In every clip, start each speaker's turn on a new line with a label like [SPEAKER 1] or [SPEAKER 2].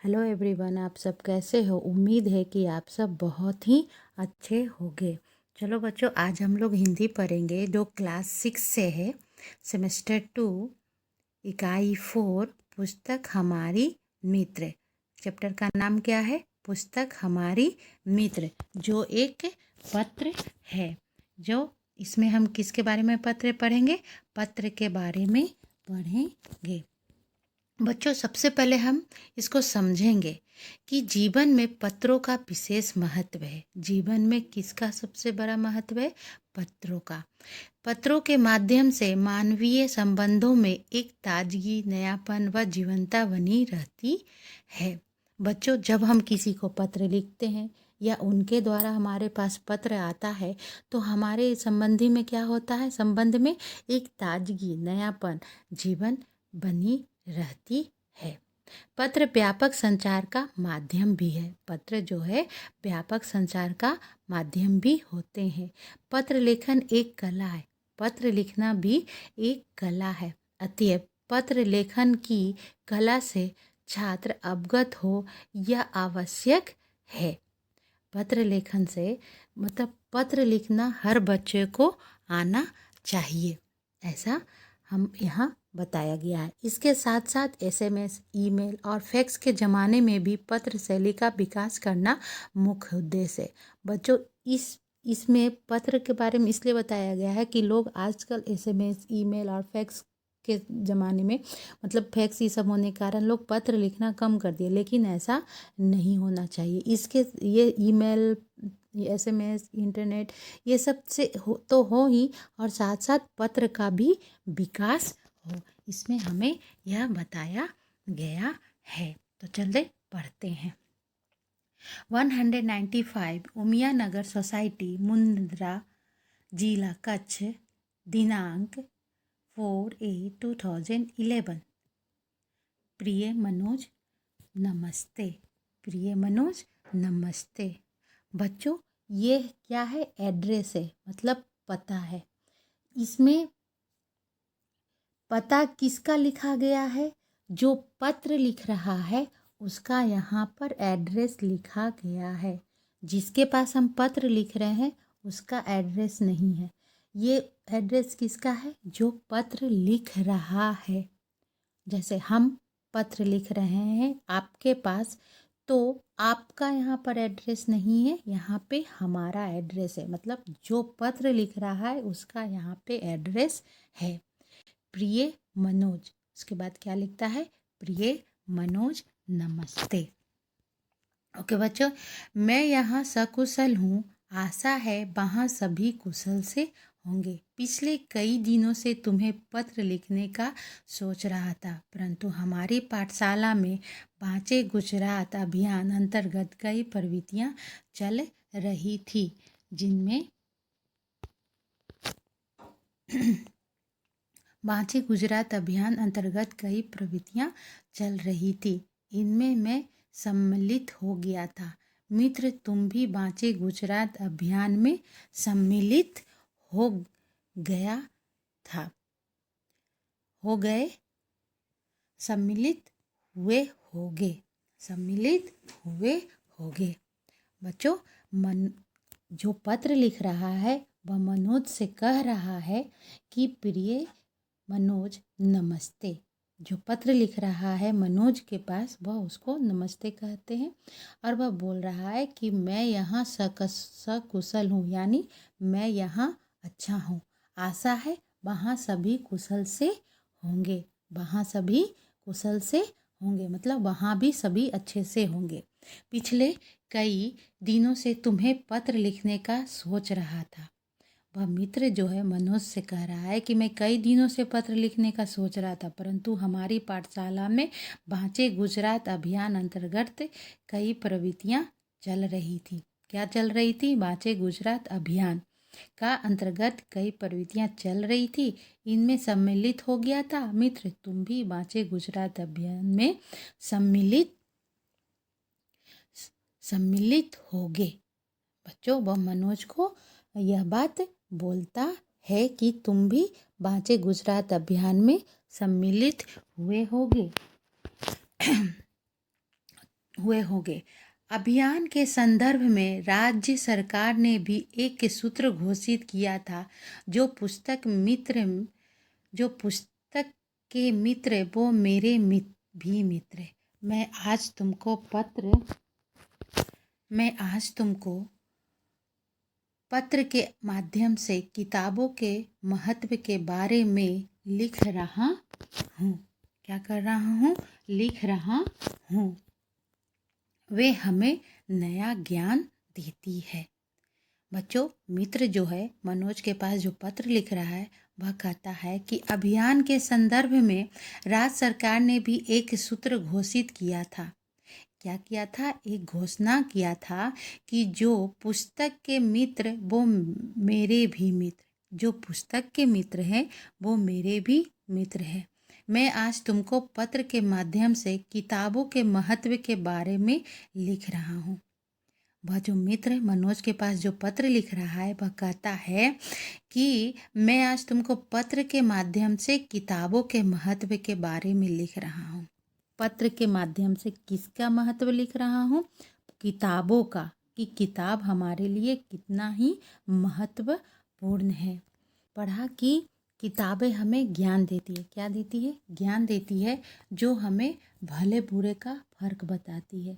[SPEAKER 1] Hello everyone, आप सब कैसे हो। उम्मीद है कि आप सब बहुत ही अच्छे होंगे। चलो बच्चों, आज हम लोग हिंदी पढ़ेंगे जो क्लास 6 से है, सेमेस्टर 2, इकाई 4, पुस्तक हमारी मित्र। चैप्टर का नाम क्या है? पुस्तक हमारी मित्र, जो एक पत्र है। जो इसमें हम किसके बारे में पत्र पढ़ेंगे? पत्र के बारे में पढ़ेंगे। बच्चों, सबसे पहले हम इसको समझेंगे कि जीवन में पत्रों का विशेष महत्व है। जीवन में किसका सबसे बड़ा महत्व है? पत्रों का। पत्रों के माध्यम से मानवीय संबंधों में एक ताजगी, नयापन व जीवंतता बनी रहती है। बच्चों, जब हम किसी को पत्र लिखते हैं या उनके द्वारा हमारे पास पत्र आता है तो हमारे संबंधी में क्या होता है? संबंध में एक ताजगी, नयापन, जीवन बनी रहती है। पत्र व्यापक संचार का माध्यम भी है। पत्र जो है व्यापक संचार का माध्यम भी होते हैं। पत्र लेखन एक कला है। पत्र लिखना भी एक कला है। अतएव पत्र लेखन की कला से छात्र अवगत हो यह आवश्यक है। पत्र लेखन से मतलब पत्र लिखना हर बच्चे को आना चाहिए, ऐसा हम यहाँ बताया गया है। इसके साथ साथ एसएमएस, ईमेल और फैक्स के ज़माने में भी पत्र शैली का विकास करना मुख्य उद्देश्य है। बच्चों, इसमें पत्र के बारे में इसलिए बताया गया है कि लोग आजकल एसएमएस, ईमेल और फैक्स के ज़माने में मतलब फैक्स ये सब होने के कारण लोग पत्र लिखना कम कर दिए, लेकिन ऐसा नहीं होना चाहिए। इसके ये ईमेल, एसएमएस, इंटरनेट ये सब से हो ही, और साथ साथ पत्र का भी विकास हो, इसमें हमें यह बताया गया है। तो चलिए पढ़ते हैं। 195 उमिया नगर सोसाइटी, मुंद्रा, जिला कच्छ, दिनांक 4/8/2011। प्रिय मनोज, नमस्ते। प्रिय मनोज, नमस्ते। बच्चों, ये क्या है? एड्रेस है, मतलब पता है। इसमें पता किसका लिखा गया है? जो पत्र लिख रहा है उसका यहाँ पर एड्रेस लिखा गया है। जिसके पास हम पत्र लिख रहे हैं उसका एड्रेस नहीं है। ये एड्रेस किसका है? जो पत्र लिख रहा है। जैसे हम पत्र लिख रहे हैं आपके पास, तो आपका यहाँ पर एड्रेस नहीं है, यहाँ पे हमारा एड्रेस है। मतलब जो पत्र लिख रहा है उसका यहाँ पे एड्रेस है। प्रिय मनोज, उसके बाद क्या लिखता है? प्रिय मनोज, नमस्ते। ओके बच्चों, मैं यहाँ सकुशल हूँ, आशा है वहाँ सभी कुशल से होंगे। पिछले कई दिनों से तुम्हें पत्र लिखने का सोच रहा था, परंतु हमारी पाठशाला में बाँचे गुजरात अभियान अंतर्गत कई प्रवृत्तियाँ चल रही थी, जिनमें बाँचे गुजरात अभियान अंतर्गत कई प्रवृत्तियाँ चल रही थी, इनमें मैं सम्मिलित हो गया था। मित्र, तुम भी बाँचे गुजरात अभियान में सम्मिलित हो गया था, हो गए, सम्मिलित हुए होगे, सम्मिलित हुए होगे। बच्चों, जो पत्र लिख रहा है वह मनोज से कह रहा है कि प्रिय मनोज, नमस्ते। जो पत्र लिख रहा है मनोज के पास, वह उसको नमस्ते कहते हैं, और वह बोल रहा है कि मैं यहाँ सकुशल हूँ, यानी मैं यहाँ अच्छा हूँ। आशा है वहाँ सभी कुशल से होंगे, वहाँ सभी कुशल से होंगे, मतलब वहाँ भी सभी अच्छे से होंगे। पिछले कई दिनों से तुम्हें पत्र लिखने का सोच रहा था। वह मित्र जो है मनोज से कह रहा है कि मैं कई दिनों से पत्र लिखने का सोच रहा था, परंतु हमारी पाठशाला में बाँचे गुजरात अभियान अंतर्गत कई प्रवृत्तियाँ चल रही थी। क्या चल रही थी? बाँचे गुजरात अभियान का अंतर्गत कई प्रवृत्तियाँ चल रही थी, इनमें सम्मिलित हो गया था। मित्र, तुम भी बाँचे गुजरात अभियान में सम्मिलित होगे। बच्चों, वह मनोज को यह बात बोलता है कि तुम भी बाँचे गुजरात अभियान में सम्मिलित हुए होगे। हुए होंगे। अभियान के संदर्भ में राज्य सरकार ने भी एक सूत्र घोषित किया था, जो पुस्तक जो पुस्तक के मित्र वो मेरे भी मित्र है। मैं आज तुमको पत्र के माध्यम से किताबों के महत्व के बारे में लिख रहा हूँ। क्या कर रहा हूँ? लिख रहा हूँ। वे हमें नया ज्ञान देती है। बच्चों, मित्र जो है मनोज के पास जो पत्र लिख रहा है, वह कहता है कि अभियान के संदर्भ में राज्य सरकार ने भी एक सूत्र घोषित किया था। क्या किया था? एक घोषणा किया था कि जो पुस्तक के मित्र वो मेरे भी मित्र, जो पुस्तक के मित्र हैं वो मेरे भी मित्र हैं। मैं आज तुमको पत्र के माध्यम से किताबों के महत्व के बारे में लिख रहा हूँ। वह जो मित्र मनोज के पास जो पत्र लिख रहा है, वह कहता है कि मैं आज तुमको पत्र के माध्यम से किताबों के महत्व के बारे में लिख रहा हूँ। पत्र के माध्यम से किसका महत्व लिख रहा हूँ? किताबों का, कि किताब हमारे लिए कितना ही महत्वपूर्ण है। पढ़ा कि किताबें हमें ज्ञान देती है। क्या देती है? ज्ञान देती है, जो हमें भले बुरे का फर्क बताती है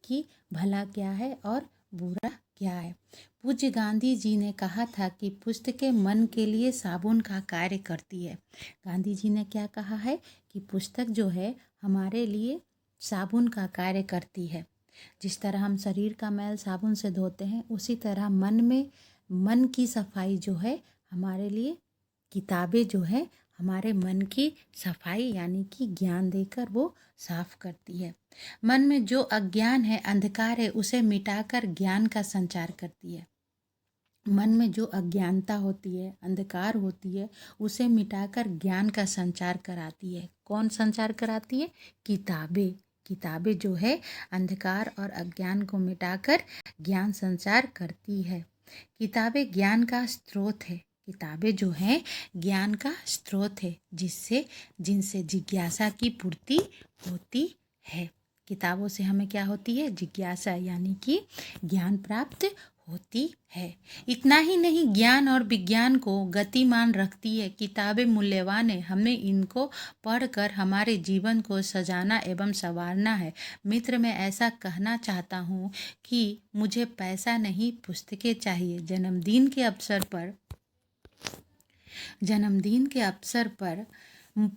[SPEAKER 1] कि भला क्या है और बुरा क्या है। पूज्य गांधी जी ने कहा था कि पुस्तकें मन के लिए साबुन का कार्य करती है। गांधी जी ने क्या कहा है? कि पुस्तक जो है हमारे लिए साबुन का कार्य करती है। जिस तरह हम शरीर का मैल साबुन से धोते हैं, उसी तरह मन की सफाई जो है हमारे लिए किताबें जो है हमारे मन की सफाई यानी कि ज्ञान देकर वो साफ करती है। मन में जो अज्ञान है, अंधकार है, उसे मिटाकर ज्ञान का संचार करती है। मन में जो अज्ञानता होती है, अंधकार होती है, उसे मिटाकर ज्ञान का संचार कराती है। कौन संचार कराती है? किताबें। किताबें जो है अंधकार और अज्ञान को मिटाकर ज्ञान संचार करती है। किताबें ज्ञान का स्रोत है। किताबें जो हैं ज्ञान का स्रोत है, जिनसे जिज्ञासा की पूर्ति होती है। किताबों से हमें क्या होती है? जिज्ञासा, यानी कि ज्ञान प्राप्त होती है। इतना ही नहीं, ज्ञान और विज्ञान को गतिमान रखती है। किताबें मूल्यवान है, हमें इनको पढ़कर हमारे जीवन को सजाना एवं संवारना है। मित्र, मैं ऐसा कहना चाहता हूँ कि मुझे पैसा नहीं, पुस्तकें चाहिए। जन्मदिन के अवसर पर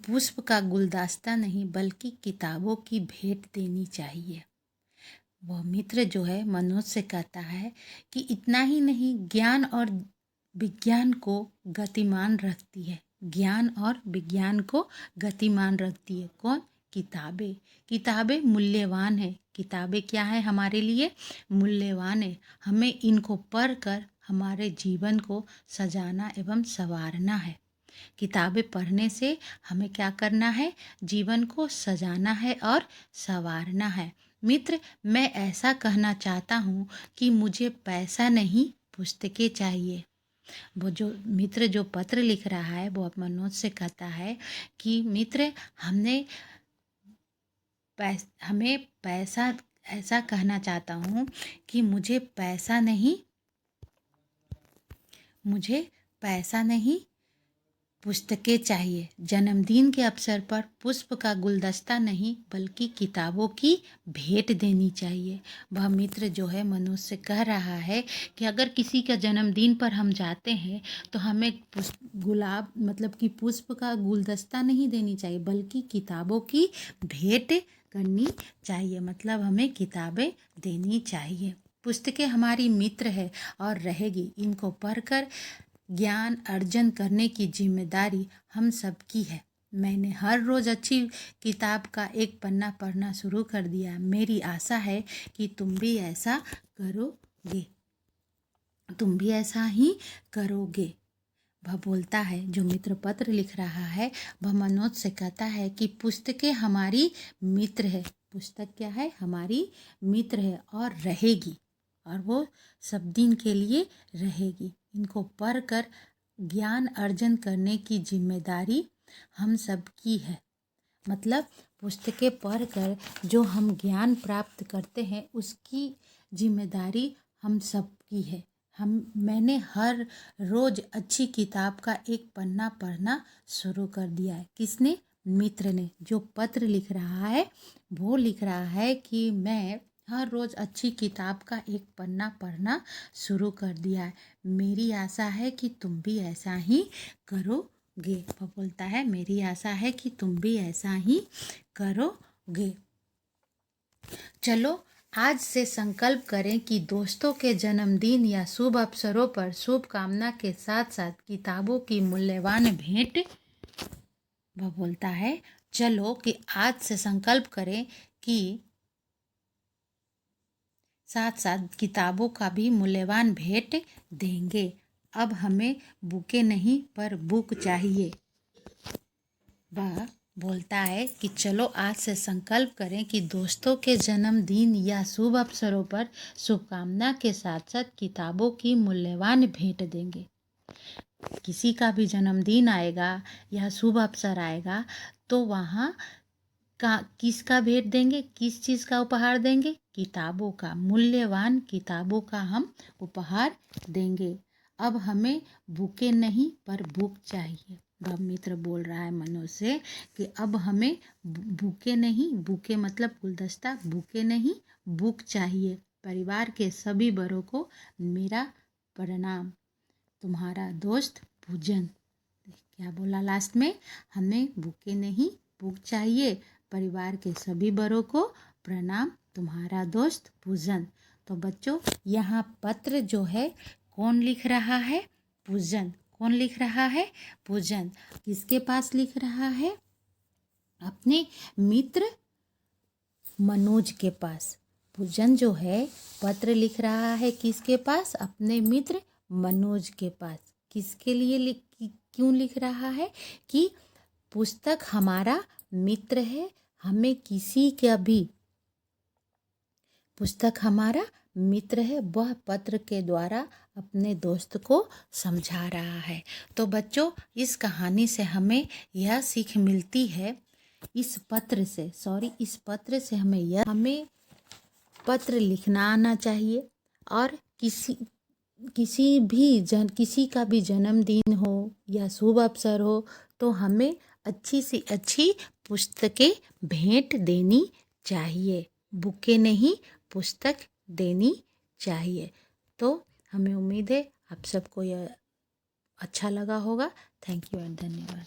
[SPEAKER 1] पुष्प का गुलदस्ता नहीं, बल्कि किताबों की भेंट देनी चाहिए। वह मित्र जो है मनोज से कहता है कि इतना ही नहीं, ज्ञान और विज्ञान को गतिमान रखती है। ज्ञान और विज्ञान को गतिमान रखती है कौन? किताबें। किताबें मूल्यवान है। किताबें क्या है? हमारे लिए मूल्यवान है। हमें इनको पढ़कर हमारे जीवन को सजाना एवं संवारना है। किताबें पढ़ने से हमें क्या करना है? जीवन को सजाना है और संवारना है। मित्र, मैं ऐसा कहना चाहता हूँ कि मुझे पैसा नहीं, पुस्तकें चाहिए। वो जो मित्र जो पत्र लिख रहा है, वो मनोज से कहता है कि मित्र, हमें पैसा, ऐसा कहना चाहता हूँ कि मुझे पैसा नहीं, पुस्तकें चाहिए। जन्मदिन के अवसर पर पुष्प का गुलदस्ता नहीं, बल्कि किताबों की भेंट देनी चाहिए। वह मित्र जो है मनोज से कह रहा है कि अगर किसी का जन्मदिन पर हम जाते हैं तो हमें गुलाब मतलब कि पुष्प का गुलदस्ता नहीं देनी चाहिए, बल्कि किताबों की भेंट करनी चाहिए। मतलब हमें किताबें देनी चाहिए। पुस्तकें हमारी मित्र है और रहेगी। इनको पढ़कर ज्ञान अर्जन करने की जिम्मेदारी हम सबकी है। मैंने हर रोज़ अच्छी किताब का एक पन्ना पढ़ना शुरू कर दिया। मेरी आशा है कि तुम भी ऐसा ही करोगे। वह बोलता है, जो मित्र पत्र लिख रहा है, वह मनोज से कहता है कि पुस्तकें हमारी मित्र है। पुस्तक क्या है? हमारी मित्र है और रहेगी, और वो सब दिन के लिए रहेगी। इनको पढ़कर ज्ञान अर्जन करने की जिम्मेदारी हम सबकी है। मतलब पुस्तकें पढ़कर जो हम ज्ञान प्राप्त करते हैं उसकी जिम्मेदारी हम सबकी है। मैंने हर रोज़ अच्छी किताब का एक पन्ना पढ़ना शुरू कर दिया है। किसने? मित्र ने। जो पत्र लिख रहा है वो लिख रहा है कि मैं हर रोज़ अच्छी किताब का एक पन्ना पढ़ना शुरू कर दिया है। मेरी आशा है कि तुम भी ऐसा ही करोगे। वो बोलता है मेरी आशा है कि तुम भी ऐसा ही करोगे। चलो आज से संकल्प करें कि दोस्तों के जन्मदिन या शुभ अवसरों पर शुभकामना के साथ साथ किताबों की मूल्यवान भेंट। वह बोलता है चलो कि आज से संकल्प करें कि साथ साथ किताबों का भी मूल्यवान भेंट देंगे। अब हमें बुके नहीं पर बुक चाहिए। वह बोलता है कि चलो आज से संकल्प करें कि दोस्तों के जन्मदिन या शुभ अवसरों पर शुभकामना के साथ साथ किताबों की मूल्यवान भेंट देंगे। किसी का भी जन्मदिन आएगा या शुभ अवसर आएगा तो वहाँ का किसका भेंट देंगे? किस चीज़ का उपहार देंगे? किताबों का, मूल्यवान किताबों का हम उपहार देंगे। अब हमें बुके नहीं पर बुक चाहिए। वह मित्र बोल रहा है मनोज से कि अब हमें बुके नहीं, बुके मतलब गुलदस्ता, बुके नहीं बुक चाहिए। परिवार के सभी बड़ों को मेरा प्रणाम। तुम्हारा दोस्त पूजन। क्या बोला लास्ट में? हमें बुके नहीं बुक चाहिए। परिवार के सभी बड़ों को प्रणाम। तुम्हारा दोस्त पूजन। तो बच्चों यहाँ पत्र जो है कौन लिख रहा है? पूजन। कौन लिख रहा है? पूजन। किसके पास लिख रहा है? अपने मित्र मनोज के पास। पूजन जो है पत्र लिख रहा है किसके पास? अपने मित्र मनोज के पास। किसके लिए क्यों लिख रहा है? कि पुस्तक हमारा मित्र है। हमें किसी का भी पुस्तक हमारा मित्र है। वह पत्र के द्वारा अपने दोस्त को समझा रहा है। तो बच्चों इस कहानी से हमें यह सीख मिलती है। इस पत्र से हमें पत्र लिखना आना चाहिए। और किसी का भी जन्मदिन हो या शुभ अवसर हो तो हमें अच्छी से अच्छी पुस्तकें भेंट देनी चाहिए। बुके नहीं पुस्तक देनी चाहिए। तो हमें उम्मीद है आप सबको यह अच्छा लगा होगा। थैंक यू एंड धन्यवाद।